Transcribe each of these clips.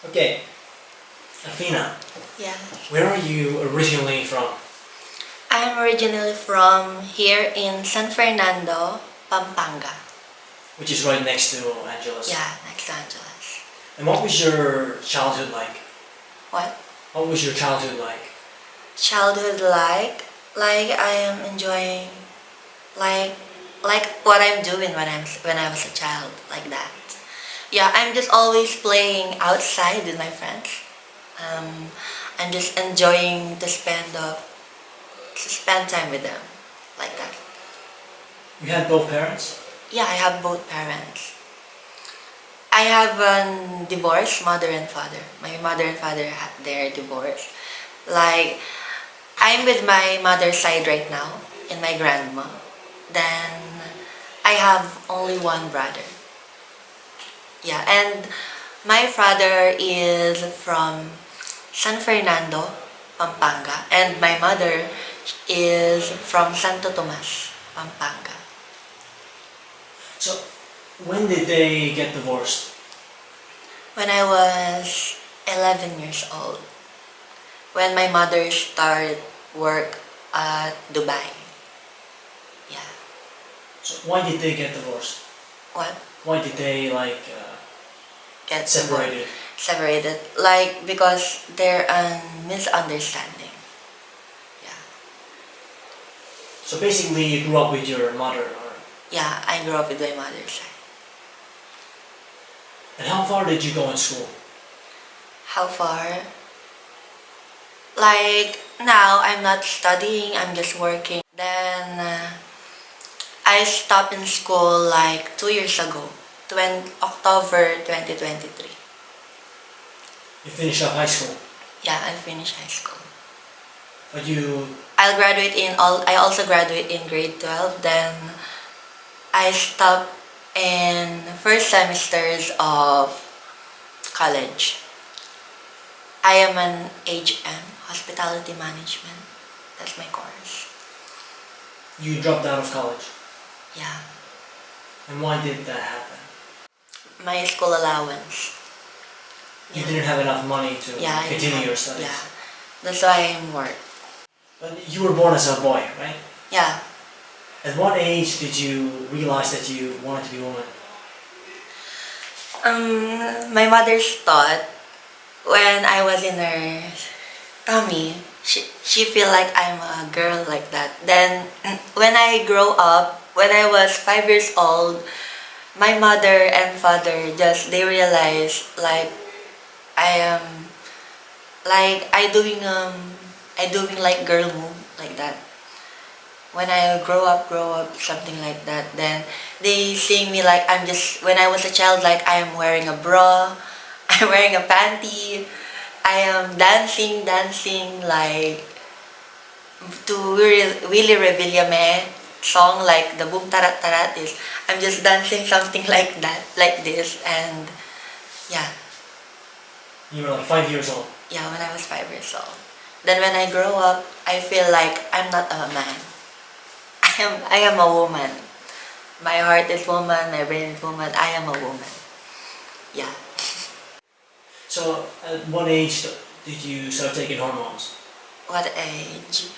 Okay, Athena, Yeah. where are you originally from? I'm originally from here in San Fernando, Pampanga. Which is right next to Angeles. Yeah, next to Angeles. And what was your childhood like? What? What was your childhood like? Childhood like I am enjoying like what I'm doing when I was a child, like that. Yeah, I'm just always playing outside with my friends. I'm just enjoying to spend time with them, like that. You had both parents? Yeah, I have both parents. I have a divorced mother and father. My mother and father they're divorced. Like, I'm with my mother's side right now, in my grandma. Then I have only one brother. Yeah, and my father is from San Fernando, Pampanga, and my mother is from Santo Tomas, Pampanga. So, when did they get divorced? When I was 11 years old, when my mother started work at Dubai. Yeah. So, why did they get divorced? What? Why did they, Get separated? Separated. Like, because they're a misunderstanding. Yeah. So basically you grew up with your mother, or... Yeah, I grew up with my mother's side. And how far did you go in school? How far? Like, now I'm not studying, I'm just working. Then, I stopped in school like 2 years ago, October 2023. You finished up high school, Yeah, I finished high school. but you... I also graduate in grade 12, then I stopped in first semesters of college. I am an HM, Hospitality Management. That's my course. You dropped out of college. Yeah. And why did that happen? My school allowance. You didn't have enough money to continue your studies. Yeah. That's why I'm work. But you were born as a boy, right? Yeah. At what age did you realize that you wanted to be a woman? My mother's thought when I was in her tummy, she feel like I'm a girl like that. Then when I grow up, when I was 5 years old, my mother and father they realized like I am I doing like girl move like that. When I grow up, something like that. Then they seeing me like I'm just, when I was a child, like I am wearing a bra, I'm wearing a panty, I am dancing like to Willy Rebillame song like the Boom Tarat Tarat is, I'm just dancing something like that, like this, and yeah. You were like 5 years old. Yeah, when I was 5 years old. Then when I grow up, I feel like I'm not a man. I am a woman. My heart is woman, my brain is woman, I am a woman. Yeah. So at what age did you start taking hormones? What age?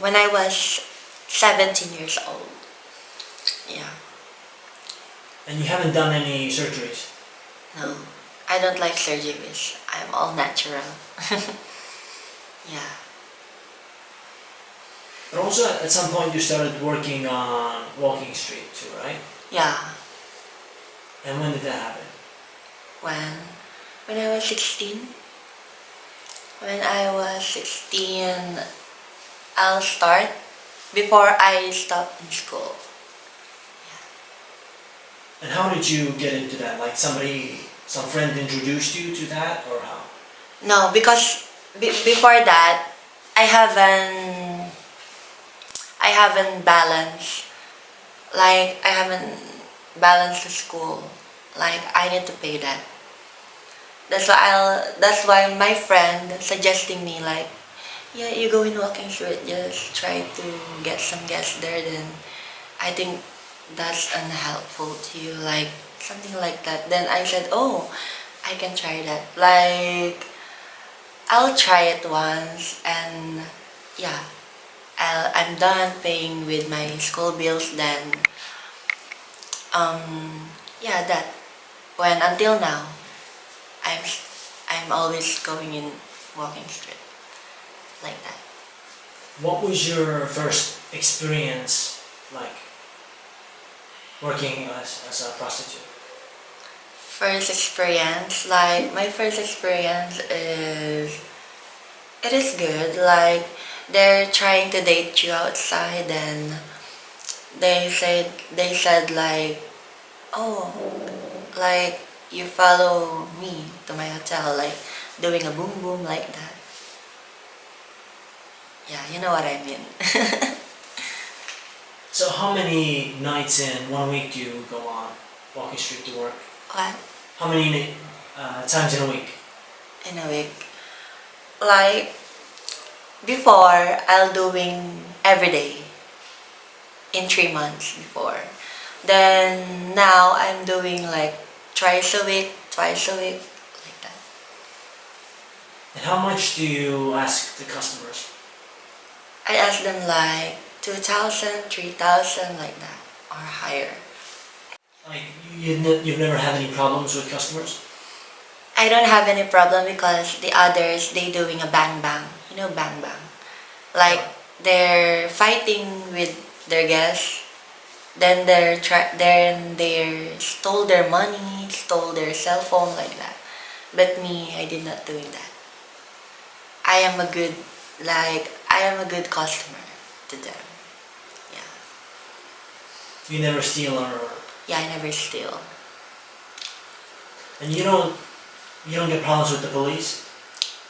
When I was 17 years old. Yeah. And you haven't done any surgeries? No. I don't like surgeries. I'm all natural. Yeah. But also at some point you started working on Walking Street too, right? Yeah. And when did that happen? When I was 16. When I was 16, I'll start before I stop in school. Yeah. And how did you get into that? Like some friend introduced you to that, or how? No, because before that, I haven't balanced. Like, I haven't balanced the school. Like, I need to pay that. That's why my friend suggesting me like, yeah, you go in Walking Street, just try to get some guests there, then I think that's unhelpful to you, like something like that. Then I said, oh, I can try that. Like, I'll try it once and yeah, I'm done paying with my school bills then yeah, that when until now I'm I'm always going in walking street like that. What was your first experience like working as a prostitute? First experience, like my first experience is it is good. Like they're trying to date you outside and they said like, oh, like you follow me to my hotel, like doing a boom boom like that. Yeah, you know what I mean. So how many nights in 1 week do you go on walking street to work? What? How many times in a week? In a week. Like before, I'll doing every day in 3 months before. Then now I'm doing like twice a week, like that. And how much do you ask the customers? I ask them like 2,000, 3,000, like that, or higher. Like you've never had any problems with customers? I don't have any problem because the others they doing a bang bang. You know bang bang. Like they're fighting with their guests. Then they stole their money, stole their cell phone like that. But me, I did not doing that. I am a good I am a good customer to them. Yeah. You never steal or Yeah, I never steal. and you don't get problems with the police?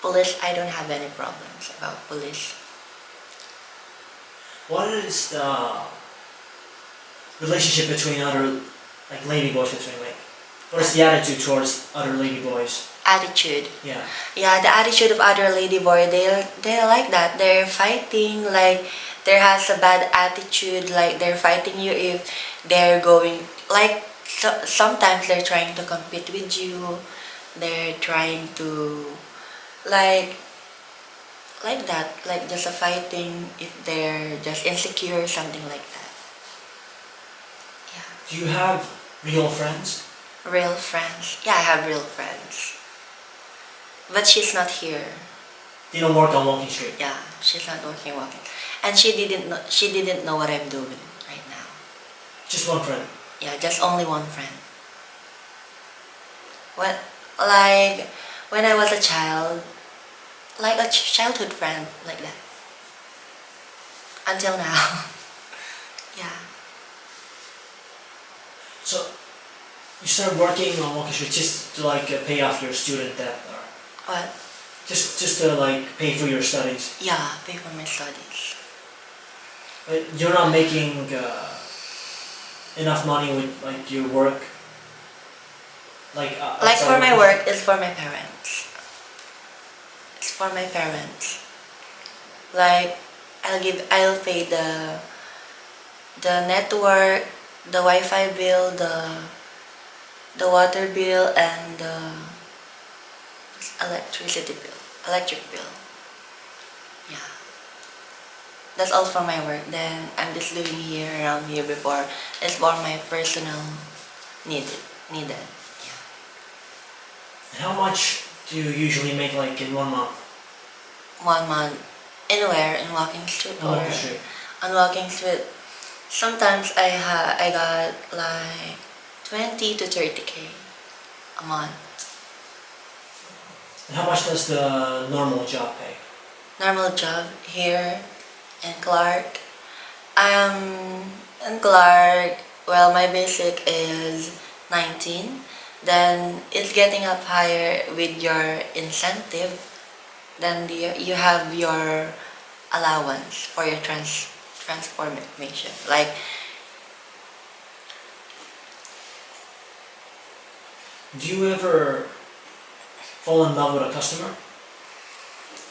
Police, I don't have any problems about police. What is the relationship between other like ladyboys between like what is the attitude towards other ladyboys? Attitude. Yeah. Yeah, the attitude of other ladyboy, they're like that. They're fighting, like there has a bad attitude, like they're fighting you if they're going like sometimes they're trying to compete with you. They're trying to like like that, like just a fighting if they're just insecure, something like that. Yeah. Do you have real friends? Real friends. Yeah, I have real friends. But she's not here. They don't work on Walking Street. Yeah, she's not walking. And she didn't know what I'm doing right now. Just one friend. Yeah, just only one friend. What like when I was a child, like a childhood friend like that. Until now. Yeah. So you start working on Walking Street just to like pay off your student debt or What? just to like pay for your studies. Yeah, pay for my studies. But you're not making enough money with like your work. Like Like outside for of my this? work, it's for my parents. It's for my parents. Like I'll pay the network, the Wi-Fi bill, the water bill, and the electric bill. Yeah, that's all for my work. Then I'm just living here around here before. It's for my personal needed. Yeah. And how much do you usually make like in 1 month 1 month. Anywhere in Walking Street on or Walking Street? on Walking Street. Sometimes I got like 20 to 30K a month. And how much does the normal job pay? Normal job here in Clark. In Clark, well, my basic is 19. Then it's getting up higher with your incentive. Then you have your allowance for your transformation. Like Do you ever fall in love with a customer?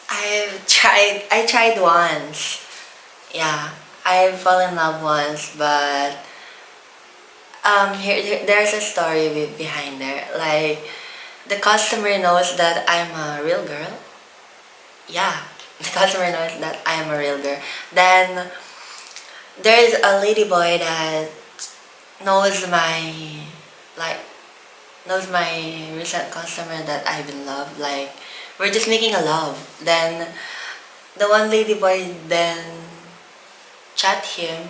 I tried once. Yeah, I fell in love once, but there's a story behind there. Like the customer knows that I'm a real girl. Yeah, the customer knows that I am a real girl. Then there's a ladyboy that knows my like knows my recent customer that I've been love. Like we're just making a love. Then the one ladyboy then chat him.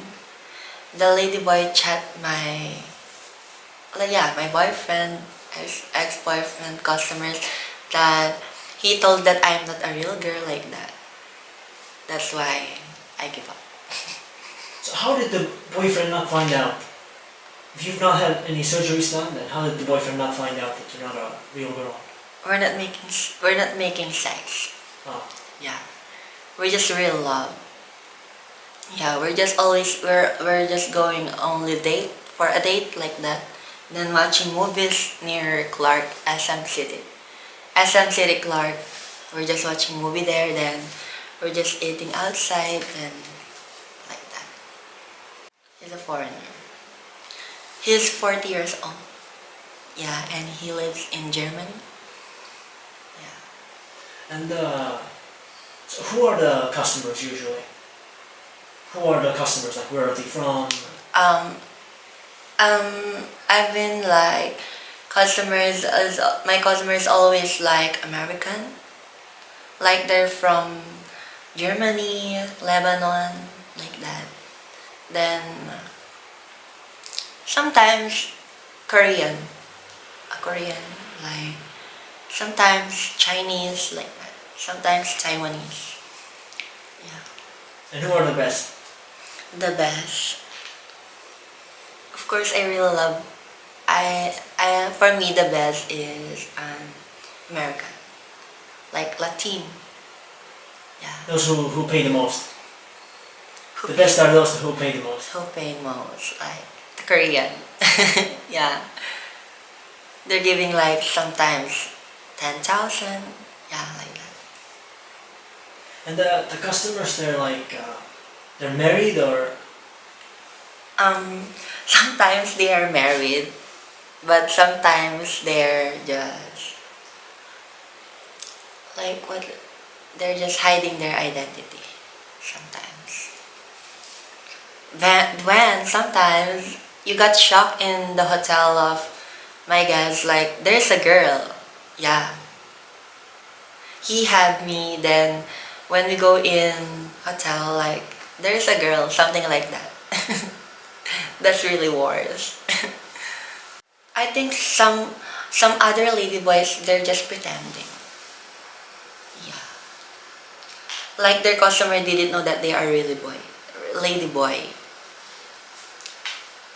The ladyboy chat my boyfriend, ex-boyfriend customers that he told that I'm not a real girl like that. That's why I give up. So how did the boyfriend not find out? If you've not had any surgeries done, then how did the boyfriend not find out that you're not a real girl? We're not making sex. Oh. Yeah. We're just real love. Yeah, we're just going only date for a date like that. Then watching movies near Clark, SM City. SM City Clark. We're just watching movie there, then we're just eating outside and like that. He's a foreigner. He's 40 years old. Yeah, and he lives in Germany. Yeah. And so who are the customers usually? Who are the customers? Like where are they from? I've been like my customers always like American. Like they're from Germany, Lebanon, like that. Then sometimes Korean, like sometimes Chinese, like that. Sometimes Taiwanese. Yeah. And who are the best? The best. Of course, I really love. For me, the best is American, like Latin. Yeah. Those who pay the most. Who The pay- best are those who pay the most. Who pay most? Like the Korean. Yeah. They're giving like sometimes 10,000. Yeah, like that. And the customers, they're like, they're married or Sometimes they are married, but sometimes they're just like what? They're just hiding their identity. Sometimes. When sometimes you got shocked in the hotel of my guys, like there's a girl. Yeah. He had me. Then when we go in hotel, like there's a girl, something like that. That's really worse. I think some other ladyboys, they're just pretending. Yeah. Like their customer didn't know that they are ladyboy.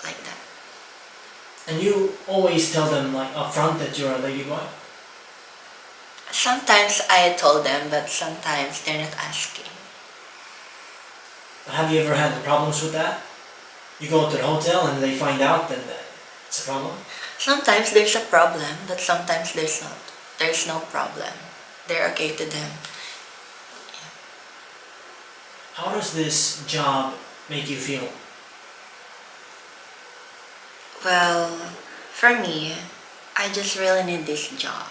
Like that. and you always tell them like upfront that you're a ladyboy. Sometimes I told them, but sometimes they're not asking. But have you ever had problems with that? You go to the hotel and they find out, then it's a problem. Sometimes there's a problem, but sometimes there's not. There's no problem. They're okay to them. How does this job make you feel? Well, for me, I just really need this job.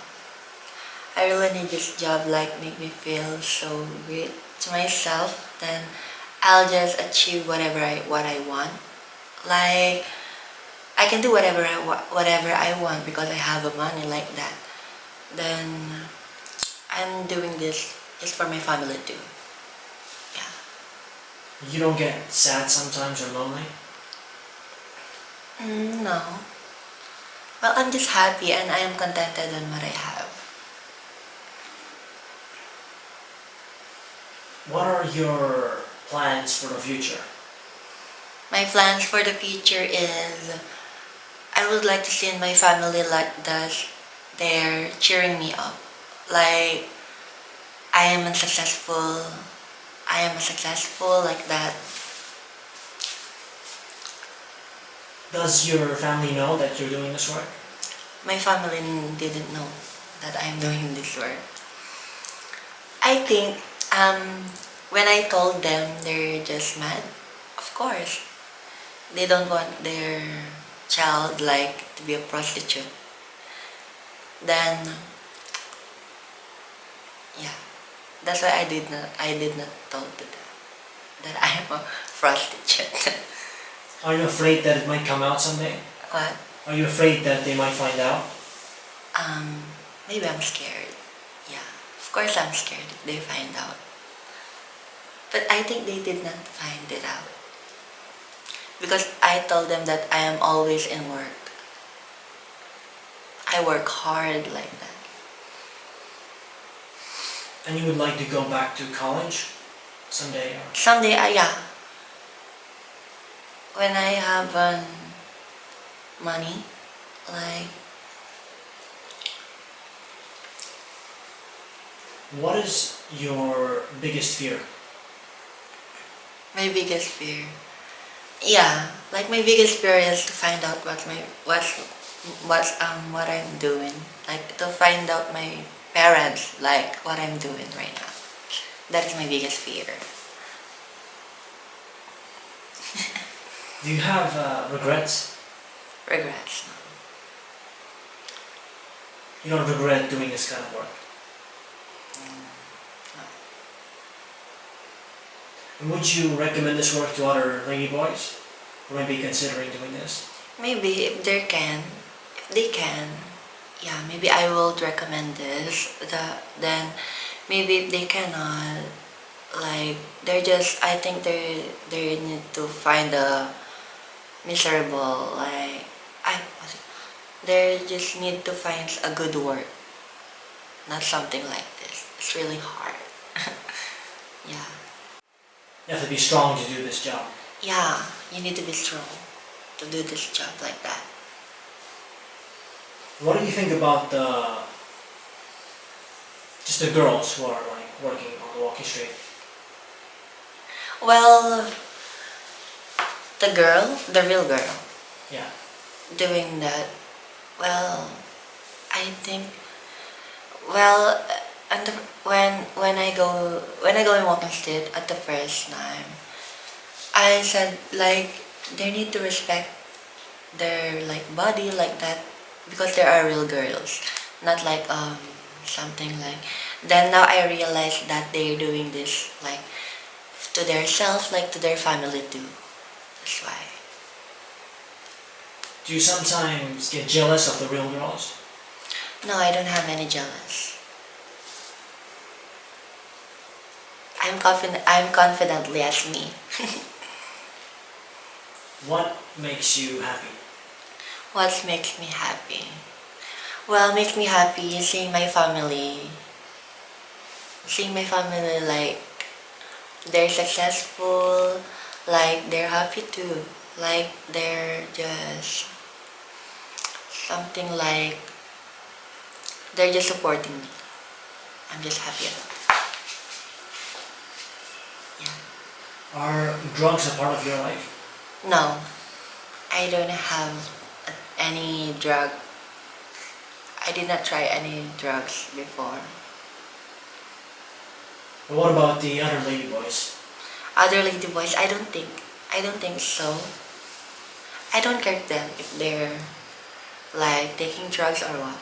I really need this job, like make me feel so great to myself. Then I'll just achieve what I want. Like I can do whatever I want because I have the money like that. Then I'm doing this just for my family too. Yeah. You don't get sad sometimes or lonely? No. Well, I'm just happy and I am contented on what I have. What are your plans for the future? My plans for the future is I would like to see my family like that. They're cheering me up. Like I am successful. I am successful like that. Does your family know that you're doing this work? My family didn't know that I'm doing this work. I think when I told them, they're just mad. Of course, they don't want their child like to be a prostitute. Then yeah, that's why I did not told to them that I am a prostitute. Are you afraid that it might come out someday? What? Are you afraid that they might find out? Maybe I'm scared. Yeah, of course I'm scared if they find out. But I think they did not find it out. Because I told them that I am always in work. I work hard like that. And you would like to go back to college someday? Or? Someday, yeah. When I have money, like, What is your biggest fear? my biggest fear. Yeah, like my biggest fear is to find out what I'm doing. Like to find out my parents like what I'm doing right now. That is my biggest fear. Do you have regrets? Regrets. You don't regret doing this kind of work? No. And would you recommend this work to other ladyboys who might be considering doing this? Maybe if they can, yeah, maybe I will recommend this. Then maybe if they cannot, like I think they need to find a miserable they just need to find a good work, not something like this. It's really hard. Yeah. You have to be strong to do this job. Yeah, you need to be strong to do this job like that. What do you think about just the girls who are like working on the walking street? Well, the real girl, Yeah. doing that, well, I think, well, and when I go in walking street at the first time, I said like they need to respect their like body like that because they are real girls, not like something like. Then now I realize that they're doing this like to their self, like to their family too. That's why. Do you sometimes get jealous of the real girls? No, I don't have any jealous. I'm confidently as me. What makes you happy? What makes me happy? Well, makes me happy seeing my family. Seeing my family like they're successful, like they're happy too. Like they're just something like they're just supporting me. I'm just happy about it. Yeah. Are drugs a part of your life? No, I don't have any drug. I did not try any drugs before. But what about the other ladyboys? Other ladyboys, I don't think so. I don't care them if they're like taking drugs or what.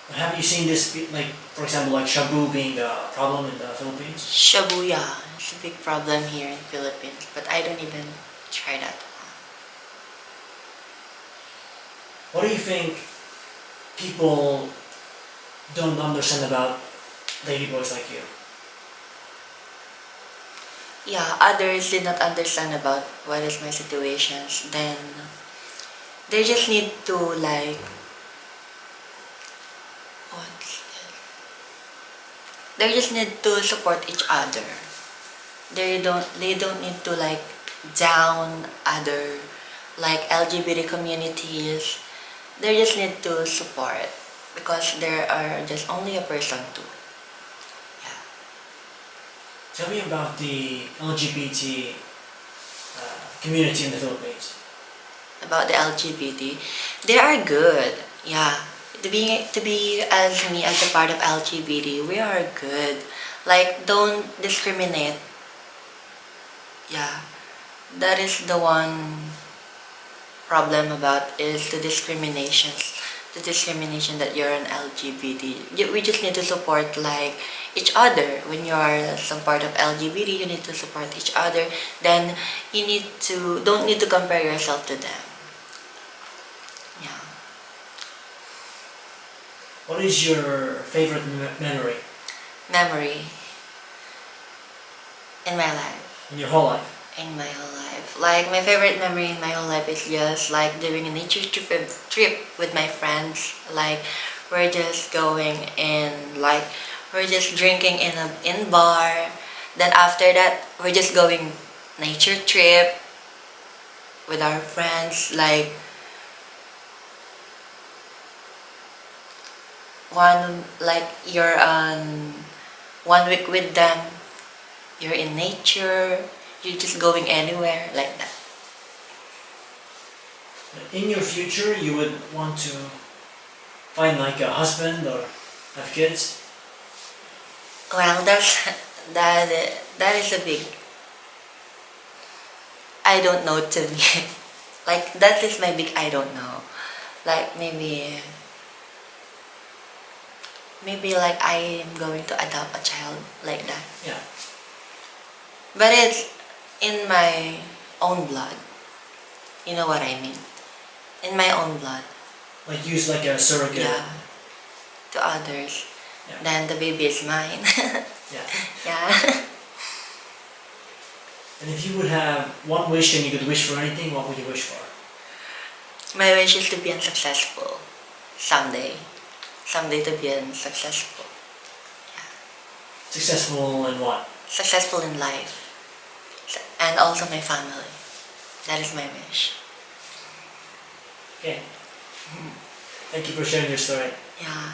But have you seen this, like, for example, like shabu being the problem in the Philippines? Shabu, yeah, it's a big problem here in Philippines, but I don't even try that. What do you think people don't understand about ladyboys like you? Yeah, others did not understand about what is my situations. Then they just need to like what's it? They just need to support each other. They don't need to like down other like LGBT communities. They just need to support because there are just only a person too. Yeah. Tell me about the LGBT community in the Philippines. About the LGBT, they are good. Yeah. To be as me as a part of LGBT, we are good. Like don't discriminate. Yeah. That is the one problem about is the discriminations. the discrimination that you're an LGBT. We just need to support like each other. When you are some part of LGBT, you need to support each other. Then you don't need to compare yourself to them. Yeah. What is your favorite memory Memory in my life. in your whole life? In my whole life. Like my favorite memory in my whole life is just like doing a nature trip with my friends. Like we're just going in, like we're just drinking in bar. Then after that we're just going nature trip with our friends. Like you're on 1 week with them. You're in nature. You're just going anywhere like that. In your future, you would want to find like a husband or have kids? Well, that is a big. I don't know to me. Like that is my big I don't know. Like maybe like I am going to adopt a child like that. Yeah. But it's in my own blood. You know what I mean? In my own blood. Like use like a surrogate. Yeah. To others. Yeah. Then the baby is mine. Yeah. Yeah. And if you would have one wish and you could wish for anything, what would you wish for? My wish is to be unsuccessful. Someday. Someday to be unsuccessful. Yeah. Successful in what? Successful in life. And also my family. That is my wish. Okay. Thank you for sharing your story. Yeah.